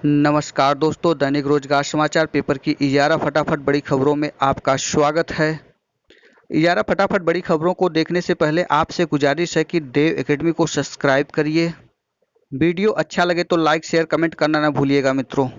नमस्कार दोस्तों, दैनिक रोजगार समाचार पेपर की 11 फटाफट बड़ी खबरों में आपका स्वागत है। 11 फटाफट बड़ी खबरों को देखने से पहले आपसे गुजारिश है कि देव एकेडमी को सब्सक्राइब करिए। वीडियो अच्छा लगे तो लाइक शेयर कमेंट करना ना भूलिएगा मित्रों।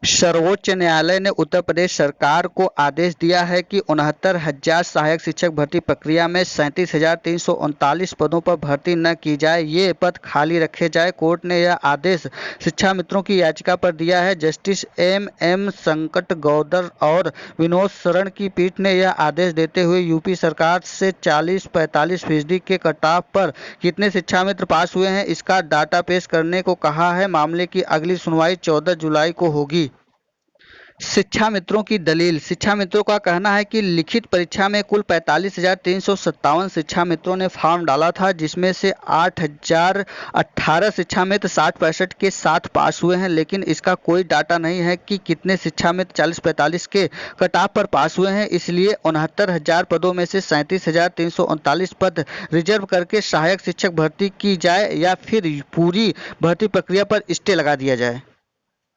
सर्वोच्च न्यायालय ने उत्तर प्रदेश सरकार को आदेश दिया है कि 69,000 सहायक शिक्षक भर्ती प्रक्रिया में 37,339 पदों पर भर्ती न की जाए, ये पद खाली रखे जाए। कोर्ट ने यह आदेश शिक्षा मित्रों की याचिका पर दिया है। जस्टिस एम संकटगौदर और विनोद शरण की पीठ ने यह आदेश देते हुए यूपी सरकार से 40-45% के कटाव पर कितने शिक्षा मित्र पास हुए हैं, इसका डाटा पेश करने को कहा है। मामले की अगली सुनवाई 14 जुलाई को होगी। शिक्षा मित्रों की दलील। शिक्षा मित्रों का कहना है कि लिखित परीक्षा में कुल 45,357 शिक्षा मित्रों ने फॉर्म डाला था, जिसमें से 8,018 शिक्षा मित्र 60-65 के साथ पास हुए हैं, लेकिन इसका कोई डाटा नहीं है कि कितने शिक्षा मित्र 40-45 के कटाव पर पास हुए हैं। इसलिए 69,000 पदों में से 37,339 पद रिजर्व करके सहायक शिक्षक भर्ती की जाए या फिर पूरी भर्ती प्रक्रिया पर स्टे लगा दिया जाए।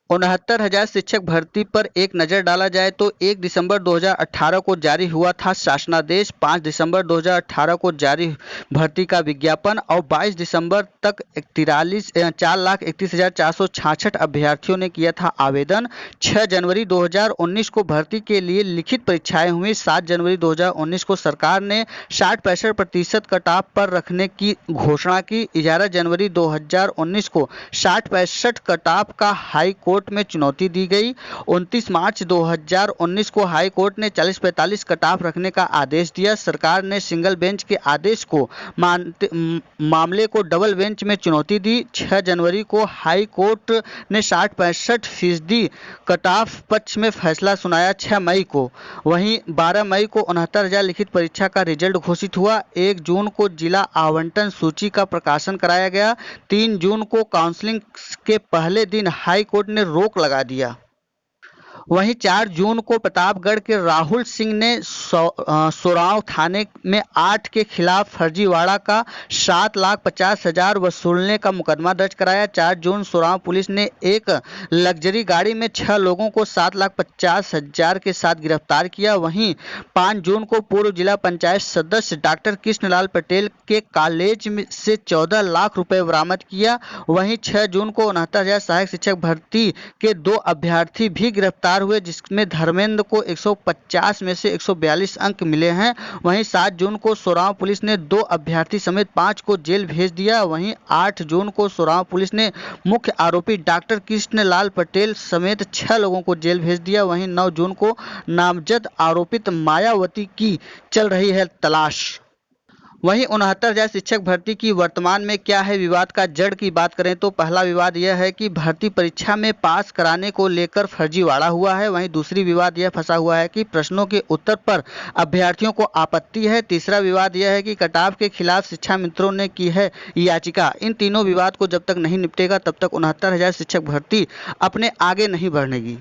69,000 शिक्षक भर्ती पर एक नज़र डाला जाए तो 1 दिसंबर 2018 को जारी हुआ था शासनादेश, 5 दिसंबर 2018 को जारी भर्ती का विज्ञापन और 22 दिसंबर तक 4,31,466 अभ्यर्थियों ने किया था आवेदन। 6 जनवरी 2019 को भर्ती के लिए लिखित परीक्षाएं हुई। 7 जनवरी 2019 को सरकार ने 60-65% कटाव पर रखने की घोषणा की। 11 जनवरी 2019 को 60-65 कटाव का हाई कोर्ट में चुनौती दी गई। 29 मार्च 2019 को हाई कोर्ट ने 40-45 कटाफ रखने का आदेश दिया। सरकार ने सिंगल बेंच के आदेश को मामले को डबल बेंच में चुनौती दी। 6 जनवरी को हाई कोर्ट ने 60-65% कटाफ पक्ष में फैसला सुनाया। 6 मई को वहीं 12 मई को 69,000 लिखित परीक्षा का रिजल्ट घोषित हुआ। 1 जून को जिला आवंटन सूची का प्रकाशन कराया गया। 3 जून को काउंसलिंग के पहले दिन हाई कोर्ट ने रोक लगा दिया। वहीं 4 जून को प्रतापगढ़ के राहुल सिंह ने सोराव थाने में 8 के खिलाफ फर्जीवाड़ा का 7,50,000 वसूलने का मुकदमा दर्ज कराया। 4 जून सोराव पुलिस ने एक लग्जरी गाड़ी में 6 लोगों को 7,50,000 के साथ गिरफ्तार किया। वहीं 5 जून को पूर्व जिला पंचायत सदस्य डॉक्टर कृष्णलाल पटेल के कॉलेज से 14 लाख रुपए बरामद किया। वहीं 6 जून को 69,000 सहायक शिक्षक भर्ती के 2 अभ्यर्थी भी गिरफ्तार हुए, जिसमें धर्मेंद्र को 150 में से 142 अंक मिले हैं। वहीं 7 जून को सोराव पुलिस ने 2 अभ्यर्थी समेत 5 को जेल भेज दिया। वहीं 8 जून को सोराव पुलिस ने मुख्य आरोपी डॉक्टर कृष्णलाल पटेल समेत 6 लोगों को जेल भेज दिया। वहीं 9 जून को नामजद आरोपित मायावती की चल रही है तलाश। वहीं 69,000 शिक्षक भर्ती की वर्तमान में क्या है विवाद का जड़ की बात करें तो पहला विवाद यह है कि भर्ती परीक्षा में पास कराने को लेकर फर्जीवाड़ा हुआ है। वहीं दूसरी विवाद यह फंसा हुआ है कि प्रश्नों के उत्तर पर अभ्यर्थियों को आपत्ति है। तीसरा विवाद यह है कि कटाव के खिलाफ शिक्षा मित्रों ने की है याचिका। इन तीनों विवाद को जब तक नहीं निपटेगा तब तक 69,000 शिक्षक भर्ती अपने आगे नहीं बढ़नेगी।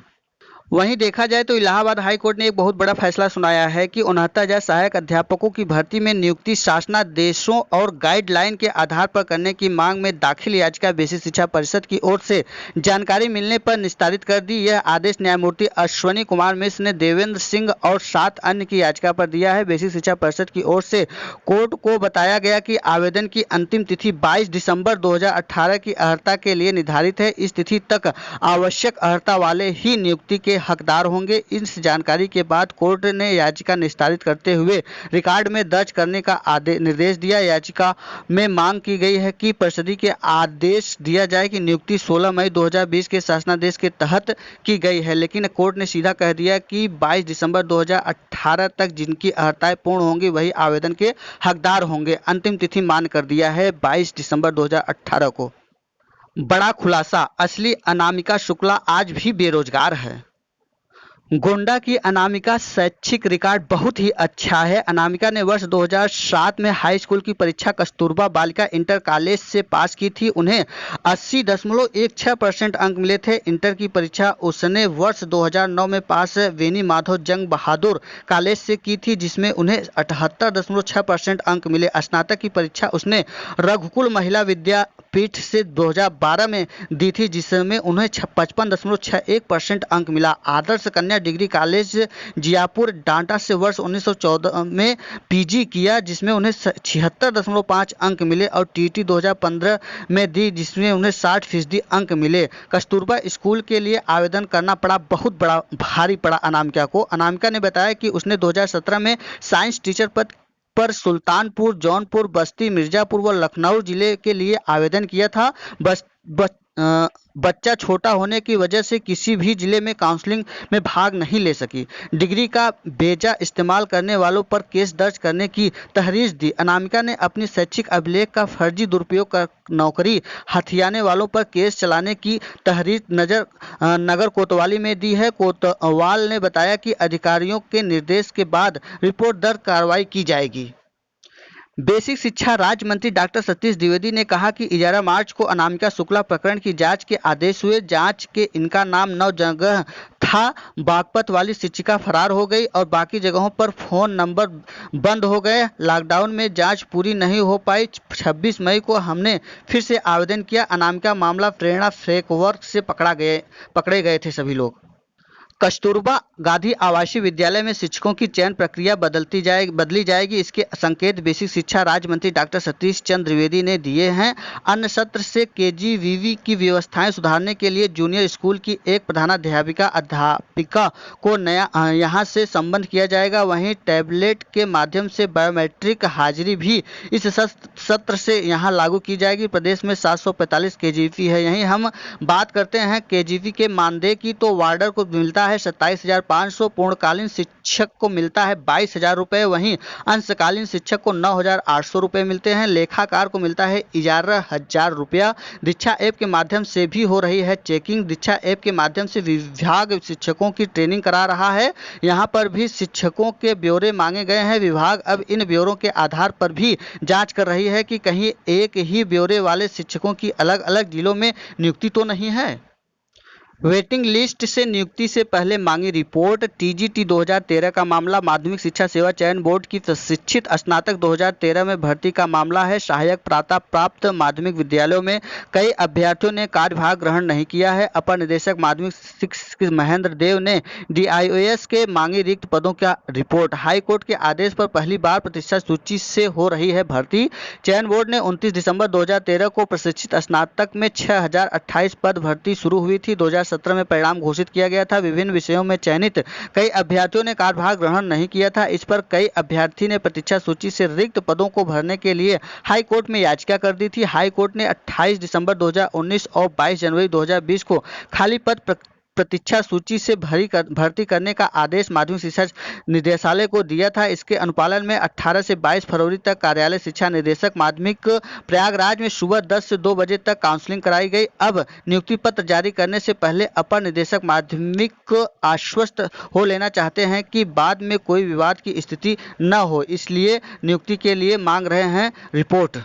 वहीं देखा जाए तो इलाहाबाद हाई कोर्ट ने एक बहुत बड़ा फैसला सुनाया है कि 69,000 सहायक अध्यापकों की भर्ती में नियुक्ति शासनादेशों और गाइडलाइन के आधार पर करने की मांग में दाखिल याचिका बेसिक शिक्षा परिषद की ओर से जानकारी मिलने पर निस्तारित कर दी। यह आदेश न्यायमूर्ति अश्वनी कुमार मिश्र ने देवेंद्र सिंह और 7 अन्य की याचिका पर दिया है। बेसिक शिक्षा परिषद की ओर से कोर्ट को बताया गया कि आवेदन की अंतिम तिथि 22 दिसंबर 2018 की अर्हता के लिए निर्धारित है। इस तिथि तक आवश्यक अर्हता वाले ही नियुक्ति के हकदार होंगे। इस जानकारी के बाद कोर्ट ने याचिका निस्तारित करते हुए रिकॉर्ड में दर्ज करने का निर्देश दिया। याचिका में मांग की गई है कि परिषद के आदेश दिया जाए कि नियुक्ति 16 मई 2020 के शासनादेश के तहत की गई है, लेकिन कोर्ट ने सीधा कह दिया कि 22 दिसंबर 2018 तक जिनकी अर्हताएं पूर्ण होंगी वही आवेदन के हकदार होंगे। अंतिम तिथि मान कर दिया है 22 दिसंबर 2018 को। बड़ा खुलासा, असली अनामिका शुक्ला आज भी बेरोजगार है। गोंडा की अनामिका शैक्षिक रिकॉर्ड बहुत ही अच्छा है। अनामिका ने वर्ष 2007 में हाई स्कूल की परीक्षा कस्तूरबा बालिका इंटर कॉलेज से पास की थी। उन्हें 80.16% अंक मिले थे। इंटर की परीक्षा उसने वर्ष 2009 में पास वेनी माधव जंग बहादुर कॉलेज से की थी, जिसमें उन्हें 78.6% अंक मिले। स्नातक की परीक्षा उसने रघुकुल महिला विद्या विद्यापीठ से 2012 में दी थी, जिसमें उन्हें 55.61% अंक मिला। आदर्श कन्या डिग्री कॉलेज जियापुर डांटा से वर्ष 1914 में पीजी किया, जिसमें उन्हें 76.5 अंक मिले, और टीटी 2015 में दी, जिसमें उन्हें 60% अंक मिले। कस्तूरबा स्कूल के लिए आवेदन करना पड़ा, बहुत बड़ा भारी पड़ा अनामिका को। अनामिका ने बताया कि उसने 2017 में साइंस टीचर पद पर सुल्तानपुर, जौनपुर, बस्ती, मिर्जापुर व लखनऊ जिले के लिए आवेदन किया था। बच्चा छोटा होने की वजह से किसी भी जिले में काउंसलिंग में भाग नहीं ले सकी। डिग्री का बेजा इस्तेमाल करने वालों पर केस दर्ज करने की तहरीर दी। अनामिका ने अपनी शैक्षिक अभिलेख का फर्जी दुरुपयोग कर नौकरी हथियाने वालों पर केस चलाने की तहरीर नगर कोतवाली में दी है। कोतवाल ने बताया कि अधिकारियों के निर्देश के बाद रिपोर्ट दर्ज कार्रवाई की जाएगी। बेसिक शिक्षा राज्य मंत्री डॉक्टर सतीश द्विवेदी ने कहा कि 11 मार्च को अनामिका शुक्ला प्रकरण की जांच के आदेश हुए। जांच के इनका नाम 9 जगह था। बागपत वाली शिक्षिका फरार हो गई और बाकी जगहों पर फोन नंबर बंद हो गए। लॉकडाउन में जांच पूरी नहीं हो पाई। 26 मई को हमने फिर से आवेदन किया। अनामिका मामला प्रेरणा फ्रेमवर्क से पकड़े गए थे सभी लोग। कस्तूरबा गांधी आवासीय विद्यालय में शिक्षकों की चयन प्रक्रिया बदली जाएगी। इसके संकेत बेसिक शिक्षा राज्य मंत्री डॉक्टर सतीश चंद्र द्विवेदी ने दिए हैं। अन्य सत्र से केजीवीवी की व्यवस्थाएं सुधारने के लिए जूनियर स्कूल की एक अध्यापिका को यहां से संबद्ध किया जाएगा। वहीं टैबलेट के माध्यम से बायोमेट्रिक हाजिरी भी इस सत्र से यहां लागू की जाएगी। प्रदेश में 745 केजीवी है। यहीं हम बात करते हैं केजीवी के मानदेय की, तो वार्डर को मिलता है 27,500, पूर्णकालीन शिक्षक को मिलता है 22,000 रुपए, वहीं अंशकालीन शिक्षक को 9,800 रुपए मिलते हैं। लेखाकार को मिलता है 11,000 रुपया। दीक्षा ऐप के माध्यम से भी हो रही है चेकिंग। दीक्षा ऐप के माध्यम से विभाग शिक्षकों की ट्रेनिंग करा रहा है। यहां पर भी शिक्षकों के ब्यौरे मांगे गए हैं। विभाग अब इन ब्यौरों के आधार पर भी जांच कर रही है कि कहीं एक ही ब्यौरे वाले शिक्षकों की अलग अलग जिलों में नियुक्ति तो नहीं है। वेटिंग लिस्ट से नियुक्ति से पहले मांगी रिपोर्ट। टीजीटी 2013 का मामला माध्यमिक शिक्षा सेवा चयन बोर्ड की प्रशिक्षित स्नातक 2013 में भर्ती का मामला है। सहायक प्राप्त माध्यमिक विद्यालयों में कई अभ्यर्थियों ने कार्यभार ग्रहण नहीं किया है। अपर निदेशक माध्यमिक शिक्षा महेंद्र देव ने डीआईओएस के मांगी रिक्त पदों का रिपोर्ट। हाईकोर्ट के आदेश पर पहली बार प्रतिष्ठा सूची से हो रही है भर्ती। चयन बोर्ड ने 29 दिसंबर 2013 को प्रशिक्षित स्नातक में 6028 पद भर्ती शुरू हुई थी। 2017 में परिणाम घोषित किया गया था। विभिन्न विषयों में चयनित कई अभ्यर्थियों ने कार्यभार ग्रहण नहीं किया था। इस पर कई अभ्यर्थी ने प्रतीक्षा सूची से रिक्त पदों को भरने के लिए हाई कोर्ट में याचिका कर दी थी। हाई कोर्ट ने 28 दिसंबर 2019 और 22 जनवरी 2020 को खाली पद प्रतीक्षा सूची से भर्ती करने का आदेश माध्यमिक शिक्षा निदेशालय को दिया था। इसके अनुपालन में 18 से 22 फरवरी तक कार्यालय शिक्षा निदेशक माध्यमिक प्रयागराज में सुबह 10 से 2 बजे तक काउंसलिंग कराई गई। अब नियुक्ति पत्र जारी करने से पहले अपर निदेशक माध्यमिक आश्वस्त हो लेना चाहते हैं कि बाद में कोई विवाद की स्थिति न हो, इसलिए नियुक्ति के लिए मांग रहे हैं रिपोर्ट।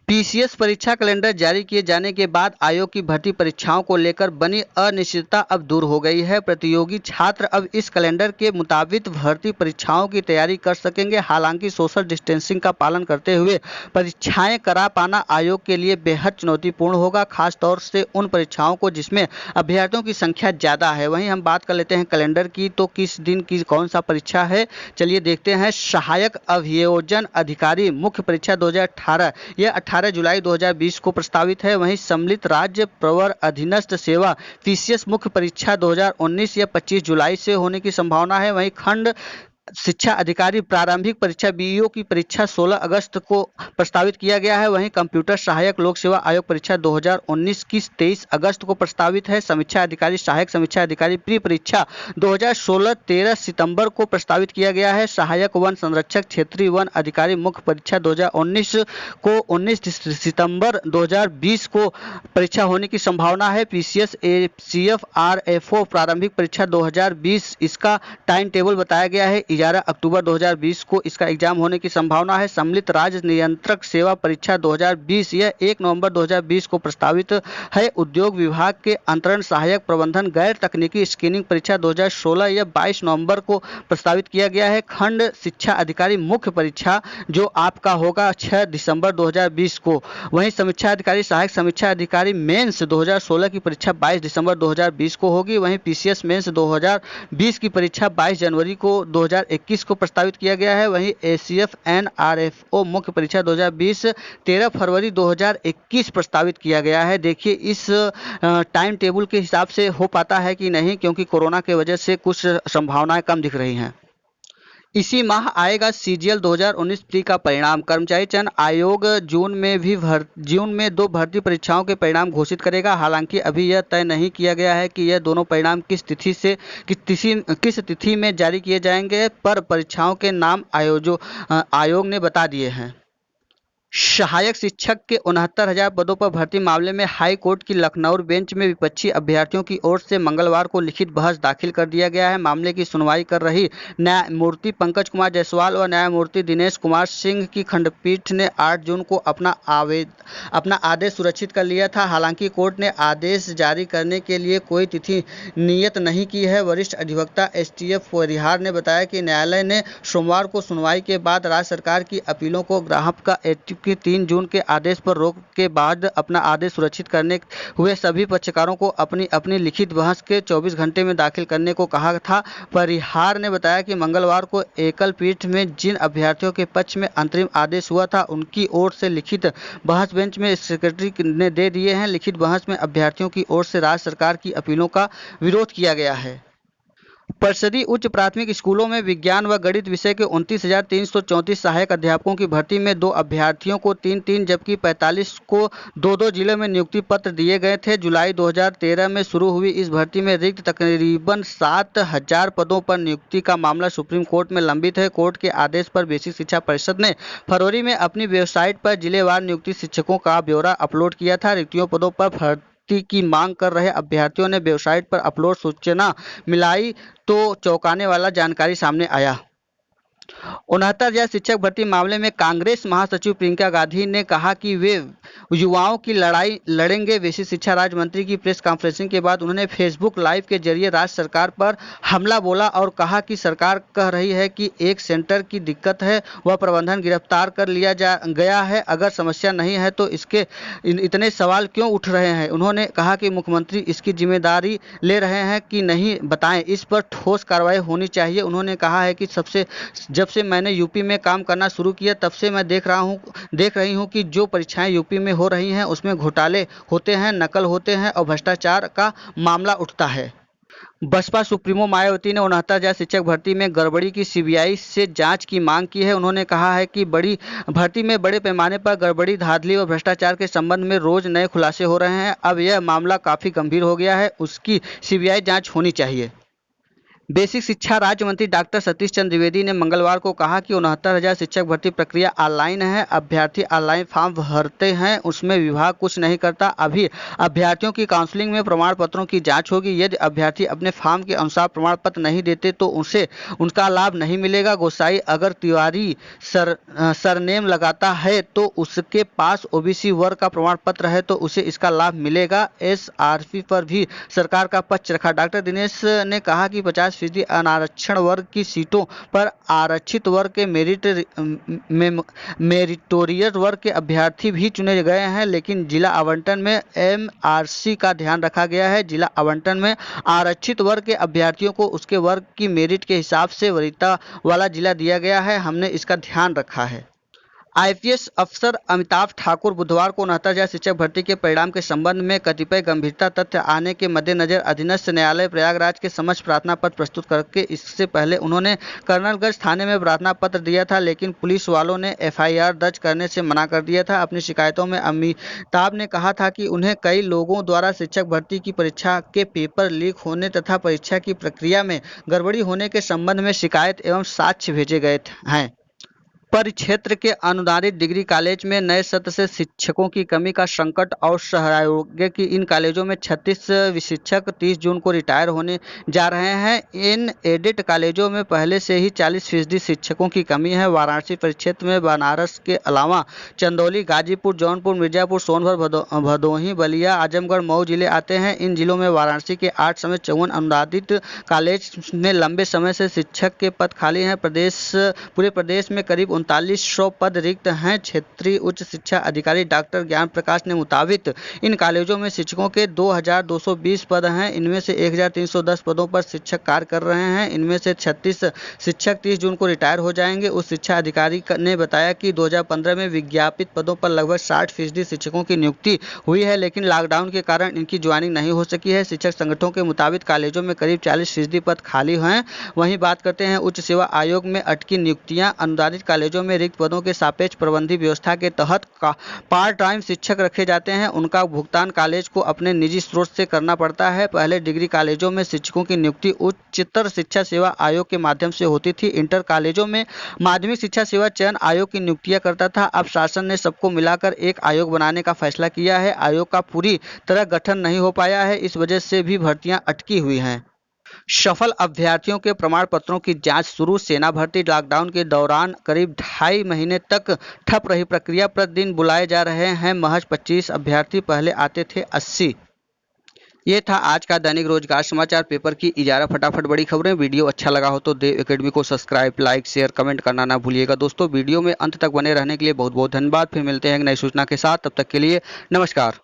पीसीएस परीक्षा कैलेंडर जारी किए जाने के बाद आयोग की भर्ती परीक्षाओं को लेकर बनी अनिश्चितता अब दूर हो गई है। प्रतियोगी छात्र अब इस कैलेंडर के मुताबिक भर्ती परीक्षाओं की तैयारी कर सकेंगे। हालांकि सोशल डिस्टेंसिंग का पालन करते हुए परीक्षाएं करा पाना आयोग के लिए बेहद चुनौतीपूर्ण होगा, खासतौर से उन परीक्षाओं को जिसमें अभ्यर्थियों की संख्या ज़्यादा है। वहीं हम बात कर लेते हैं कैलेंडर की, तो किस दिन की कौन सा परीक्षा है, चलिए देखते हैं। सहायक अभियोजन अधिकारी मुख्य परीक्षा 2018 यह 18 जुलाई 2020 को प्रस्तावित है। वहीं सम्मिलित राज्य प्रवर अधीनस्थ सेवा पीसीएस मुख्य परीक्षा 2019 या 25 जुलाई से होने की संभावना है। वहीं खंड शिक्षा अधिकारी प्रारंभिक परीक्षा बीईओ की परीक्षा 16 अगस्त को प्रस्तावित किया गया है। वहीं कंप्यूटर सहायक लोक सेवा आयोग परीक्षा 2019 की 23 अगस्त को प्रस्तावित है। समीक्षा अधिकारी सहायक समीक्षा अधिकारी प्री परीक्षा 2016 13 सितंबर को प्रस्तावित किया गया है। सहायक वन संरक्षक क्षेत्रीय वन अधिकारी मुख्य परीक्षा 2019 को 19 सितंबर 2020 को परीक्षा होने की संभावना है। पीसीएस एसीएफ आरएफओ प्रारंभिक परीक्षा 2020 इसका टाइम टेबल बताया गया है 11 अक्टूबर 2020 को इसका एग्जाम होने की संभावना है। सम्मिलित राज्य नियंत्रक सेवा परीक्षा 2020 यह 1 नवंबर 2020 को प्रस्तावित है। उद्योग विभाग के अंतरण सहायक प्रबंधन गैर तकनीकी स्क्रीनिंग परीक्षा 2016 यह 22 नवंबर को प्रस्तावित किया गया है। खंड शिक्षा अधिकारी मुख्य परीक्षा जो आपका होगा 6 दिसंबर 2020 को। वहीं समीक्षा अधिकारी सहायक समीक्षा अधिकारी मेंस 2016 की परीक्षा 22 दिसंबर 2020 को होगी। वहीं पीसीएस मेंस 2020 की परीक्षा 22 जनवरी को 2021 को प्रस्तावित किया गया है। वहीं एसीएफ एनआरएफओ मुख्य परीक्षा 2020 13 फरवरी 2021 प्रस्तावित किया गया है। देखिए इस टाइम टेबल के हिसाब से हो पाता है कि नहीं, क्योंकि कोरोना की वजह से कुछ संभावनाएं कम दिख रही हैं। इसी माह आएगा सीजीएल 2019 प्री का परिणाम। कर्मचारी चयन आयोग जून में 2 भर्ती परीक्षाओं के परिणाम घोषित करेगा। हालांकि अभी यह तय नहीं किया गया है कि यह दोनों परिणाम किस तिथि में जारी किए जाएंगे, पर परीक्षाओं के नाम आयोग ने बता दिए हैं। सहायक शिक्षक के 69,000 पदों पर भर्ती मामले में हाई कोर्ट की लखनऊ बेंच में विपक्षी अभ्यर्थियों की ओर से मंगलवार को लिखित बहस दाखिल कर दिया गया है। मामले की सुनवाई कर रही न्यायमूर्ति पंकज कुमार जायसवाल और न्यायमूर्ति दिनेश कुमार सिंह की खंडपीठ ने 8 जून को अपना आदेश सुरक्षित कर लिया था। हालांकि कोर्ट ने आदेश जारी करने के लिए कोई तिथि नियत नहीं की है। वरिष्ठ अधिवक्ता एसटीएफ परिहार ने बताया कि न्यायालय ने सोमवार को सुनवाई के बाद राज्य सरकार की अपीलों को ग्राहक का कि 3 जून के आदेश पर रोक के बाद अपना आदेश सुरक्षित करने हुए सभी पक्षकारों को अपनी अपनी लिखित बहस के 24 घंटे में दाखिल करने को कहा था। परिहार ने बताया कि मंगलवार को एकल पीठ में जिन अभ्यर्थियों के पक्ष में अंतरिम आदेश हुआ था उनकी ओर से लिखित बहस बेंच में सेक्रेटरी ने दे दिए हैं। लिखित बहस में अभ्यर्थियों की ओर से राज्य सरकार की अपीलों का विरोध किया गया है। परिषदीय उच्च प्राथमिक स्कूलों में विज्ञान व गणित विषय के 29,334 सहायक अध्यापकों की भर्ती में 2 अभ्यर्थियों को 3-3 जबकि 45 को 2-2 जिलों में नियुक्ति पत्र दिए गए थे। जुलाई 2013 में शुरू हुई इस भर्ती में रिक्त तकरीबन 7,000 पदों पर नियुक्ति का मामला सुप्रीम कोर्ट में लंबित है। कोर्ट के आदेश पर बेसिक शिक्षा परिषद ने फरवरी में अपनी वेबसाइट पर जिलेवार नियुक्ति शिक्षकों का ब्यौरा अपलोड किया था। रिक्तियों पदों पर की मांग कर रहे अभ्यर्थियों ने वेबसाइट पर अपलोड सूचना मिलाई तो चौंकाने वाला जानकारी सामने आया। 69,000 शिक्षक भर्ती मामले में कांग्रेस महासचिव प्रियंका गांधी ने कहा कि वे युवाओं की लड़ाई लड़ेंगे। बेसिक शिक्षा राज्य मंत्री की प्रेस कॉन्फ्रेंसिंग के बाद उन्होंने फेसबुक लाइव के जरिए राज्य सरकार पर हमला बोला और कहा कि सरकार कह रही है कि एक सेंटर की दिक्कत है, वह प्रबंधन गिरफ्तार कर लिया गया है। अगर समस्या नहीं है तो इसके इतने सवाल क्यों उठ रहे हैं। उन्होंने कहा कि मुख्यमंत्री इसकी जिम्मेदारी ले रहे हैं कि नहीं, बताएं, इस पर ठोस कार्रवाई होनी चाहिए। उन्होंने कहा है कि जब से मैंने यूपी में काम करना शुरू किया तब से मैं देख रही हूं कि जो परीक्षाएं यूपी में हो रही हैं उसमें घोटाले होते हैं, नकल होते हैं और भ्रष्टाचार का मामला उठता है। बसपा सुप्रीमो मायावती ने 69,000 शिक्षक भर्ती में गड़बड़ी की सीबीआई से जांच की मांग की है। उन्होंने कहा है कि बड़ी भर्ती में बड़े पैमाने पर गड़बड़ी, धांधली और भ्रष्टाचार के संबंध में रोज नए खुलासे हो रहे हैं। अब यह मामला काफी गंभीर हो गया है, उसकी सीबीआई जांच होनी चाहिए। बेसिक शिक्षा राज्य मंत्री डॉक्टर सतीश चंद्र द्विवेदी ने मंगलवार को कहा कि 69,000 शिक्षक भर्ती प्रक्रिया ऑनलाइन है। अभ्यर्थी ऑनलाइन फॉर्म भरते हैं, उसमें विभाग कुछ नहीं करता। अभी अभ्यर्थियों की काउंसलिंग में प्रमाण पत्रों की जांच होगी। यदि अभ्यर्थी अपने फॉर्म के अनुसार प्रमाण पत्र नहीं देते तो उसे उनका लाभ नहीं मिलेगा। गोसाई अगर तिवारी सरनेम लगाता है तो उसके पास ओबीसी वर्ग का प्रमाण पत्र है तो उसे इसका लाभ मिलेगा। एसआरपी पर भी सरकार का पक्ष रखा। डॉक्टर दिनेश ने कहा कि 50% अनारक्षण वर्ग की सीटों पर आरक्षित वर्ग के मेरिटोरियस वर्ग के अभ्यर्थी भी चुने गए हैं, लेकिन जिला आवंटन में एमआरसी का ध्यान रखा गया है। जिला आवंटन में आरक्षित वर्ग के अभ्यर्थियों को उसके वर्ग की मेरिट के हिसाब से वरीयता वाला जिला दिया गया है। हमने इसका ध्यान रखा है। आईपीएस अफसर अमिताभ ठाकुर बुधवार को 69,000 शिक्षक भर्ती के परिणाम के संबंध में कतिपय गंभीरता तथ्य आने के मद्देनजर अधीनस्थ न्यायालय प्रयागराज के समक्ष प्रार्थना पत्र प्रस्तुत करके इससे पहले उन्होंने कर्नलगंज थाने में प्रार्थना पत्र दिया था, लेकिन पुलिस वालों ने एफआईआर दर्ज करने से मना कर दिया था। अपनी शिकायतों में अमिताभ ने कहा था कि उन्हें कई लोगों द्वारा शिक्षक भर्ती की परीक्षा के पेपर लीक होने तथा परीक्षा की प्रक्रिया में गड़बड़ी होने के संबंध में शिकायत एवं साक्ष्य भेजे गए हैं। परिक्षेत्र के अनुदानित डिग्री कॉलेज में नए सत्र से शिक्षकों की कमी का संकट और सहयोग की इन कॉलेजों में 36 शिक्षक 30 जून को रिटायर होने जा रहे हैं। इन एडेड कॉलेजों में पहले से ही 40% शिक्षकों की कमी है। वाराणसी परिक्षेत्र में बनारस के अलावा चंदौली, गाजीपुर, जौनपुर, मिर्जापुर, सोनभद्र, भदोही, बलिया, आजमगढ़, मऊ जिले आते हैं। इन जिलों में वाराणसी के 8 समेत 54 अनुदानित कॉलेज में लंबे समय से शिक्षक के पद खाली हैं। पूरे प्रदेश में करीब 3900 पद रिक्त हैं। क्षेत्रीय उच्च शिक्षा अधिकारी डॉक्टर ज्ञान प्रकाश ने मुताबिक इन कॉलेजों में शिक्षकों के 2220 पद हैं। इनमें से 1310 पदों पर शिक्षक कार्य कर रहे हैं। इनमें से 36 शिक्षक 30 जून को रिटायर हो जाएंगे। उस शिक्षा अधिकारी ने बताया कि 2015 में विज्ञापित पदों पर लगभग 60% शिक्षकों की नियुक्ति हुई है, लेकिन लॉकडाउन के कारण इनकी ज्वाइनिंग नहीं हो सकी है। शिक्षक संगठनों के मुताबिक कॉलेजों में करीब 40% पद खाली हैं। वहीं बात करते हैं उच्च सेवा आयोग में अटकी नियुक्तियां। अनुदानित कॉलेजों में रिक्त पदों के सापेक्ष प्रबंधी व्यवस्था के तहत पार्ट टाइम शिक्षक रखे जाते हैं। उनका भुगतान कॉलेज को अपने निजी स्रोत से करना पड़ता है। पहले डिग्री कॉलेजों में शिक्षकों की नियुक्ति उच्चतर शिक्षा सेवा आयोग के माध्यम से होती थी। इंटर कॉलेजों में माध्यमिक शिक्षा सेवा चयन आयोग की नियुक्तियां करता था। अब शासन ने सबको मिलाकर एक आयोग बनाने का फैसला किया है। आयोग का पूरी तरह गठन नहीं हो पाया है, इस वजह से भी भर्तियां अटकी हुई हैं। सफल अभ्यर्थियों के प्रमाण पत्रों की जांच शुरू। सेना भर्ती लॉकडाउन के दौरान करीब 2.5 महीने तक ठप रही प्रक्रिया। प्रतिदिन बुलाए जा रहे हैं महज 25 अभ्यर्थी, पहले आते थे 80। ये था आज का दैनिक रोजगार समाचार पेपर की इजारा फटाफट बड़ी खबरें। वीडियो अच्छा लगा हो तो देव एकेडमी को सब्सक्राइब, लाइक, शेयर, कमेंट करना ना भूलिएगा। दोस्तों, वीडियो में अंत तक बने रहने के लिए बहुत बहुत धन्यवाद। फिर मिलते हैं एक नई सूचना के साथ, तब तक के लिए नमस्कार।